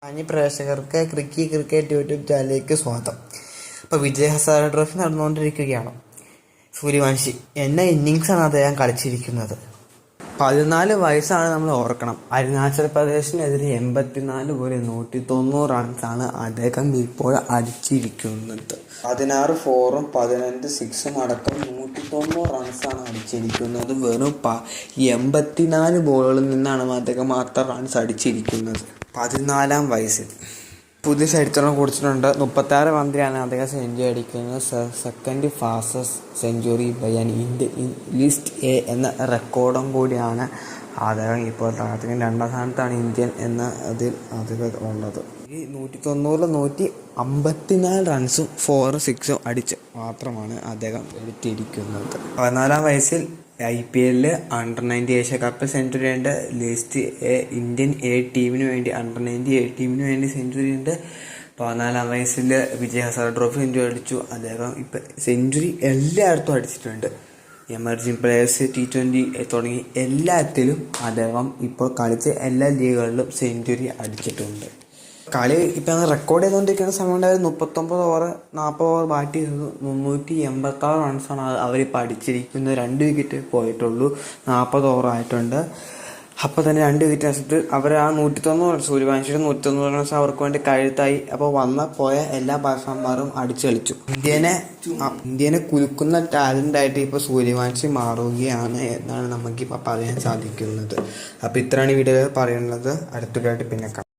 മാന്യ പ്രേക്ഷകർക്ക് cricket YouTube ചാനലിലേക്ക് സ്വാഗതം. ഇപ്പോൾ വിജയ് ഹസാരെ ട്രോഫി നടന്നുകൊണ്ടിരിക്കുകയാണ്. സൂര്യവംശി എന്ന ഇന്നിങ്സാണ് അദ്ദേഹം കളിച്ചിരിക്കുന്നത്. 14 വയസ്സാണ് നമ്മൾ ഓർക്കണം. അരുണാചൽ പ്രദേശിനെതിരെ 84 ബോളിൽ 190 റൺസാണ് അദ്ദേഹം ഇപ്പോൾ അടിച്ചിരിക്കുന്നത്. 16 4ഉം 15 6ഉം അടക്കം 190 റൺസാണ് അടിച്ചിരിക്കുന്നത്. വെറും 84 ബോളുകളിൽ നിന്നാണ് അദ്ദേഹം അത്ര റൺസ് അടിച്ചിരിക്കുന്നത് 14-ാം വയസ്സിൽ. പുതിയ ചരിത്രം കുറിച്ചിട്ടുണ്ട്. 36 പന്തിലാണ് അദ്ദേഹം സെഞ്ചുറി അടിക്കുന്നത്. Second fastest century by an Indian list A എന്ന റെക്കോർഡും കൂടിയാണ് അദ്ദേഹം ഇപ്പോൾ താരത്തിന്. 2ാം സ്ഥാനത്താണ് ഇന്ത്യൻ എന്ന അതിൽ ഉള്ളത്. ഈ 190-ൽ 154 റൺസും 4 6ഉം അടിച്ച് മാത്രമാണ് അദ്ദേഹം എടുത്തിരിക്കുന്നത്. 14-ാം വയസ്സിൽ IPL under-19 Asia cup century ഉണ്ട്. ലിസ്റ്റ് എ ഇന്ത്യൻ എ ടീമിന് വേണ്ടി അണ്ടർ-19 എ ടീമിന് വേണ്ടി സെഞ്ചുറി ഉണ്ട്. 14-ാം വയസ്സിൽ വിജയ് ഹസാരെ ട്രോഫി സെഞ്ചുറി അടിച്ചു. അദ്ദേഹം ഇപ്പം സെഞ്ചുറി എല്ലായിടത്തും അടിച്ചിട്ടുണ്ട്. എമർജിംഗ് പ്ലേയേഴ്സ്, T20 തുടങ്ങി എല്ലാത്തിലും അദ്ദേഹം ഇപ്പോൾ കളിച്ച എല്ലാ ലീഗുകളിലും സെഞ്ചുറി അടിച്ചിട്ടുണ്ട്. കളി ഇപ്പം റെക്കോർഡ് ചെയ്തുകൊണ്ടിരിക്കുന്ന സമയം ഉണ്ടായിരുന്നു. 39 ഓവർ 40 ഓവർ ബാറ്റ് ചെയ്തത് 386 റൺസാണ് അവരിപ്പോൾ അടിച്ചിരിക്കുന്നത്. 2 വിക്കറ്റ് പോയിട്ടുള്ളൂ. 40 ഓവർ ആയിട്ടുണ്ട്. അപ്പോൾ തന്നെ 2 വിക്കറ്റ് നഷ്ടപ്പെട്ട് അവർ ആ 190 റൺസ്, സൂര്യവംശിയുടെ 190 റൺസ് അവർക്ക് വേണ്ടി കഴുത്തായി. അപ്പോൾ പോയ എല്ലാ ബാറ്റ്സ്മാൻമാരും അടിച്ചു കളിച്ചു. ഇന്ത്യനെ കുലുക്കുന്ന ടാലൻ്റായിട്ട് ഇപ്പോൾ സൂര്യവംശി മാറുകയാണ് എന്നാണ് നമുക്കിപ്പോൾ പറയാൻ സാധിക്കുന്നത്. അപ്പോൾ ഇത്രയാണ് ഈ വീഡിയോയിൽ പറയുന്നത്. അടുത്തതായിട്ട് പിന്നെ കാണാം.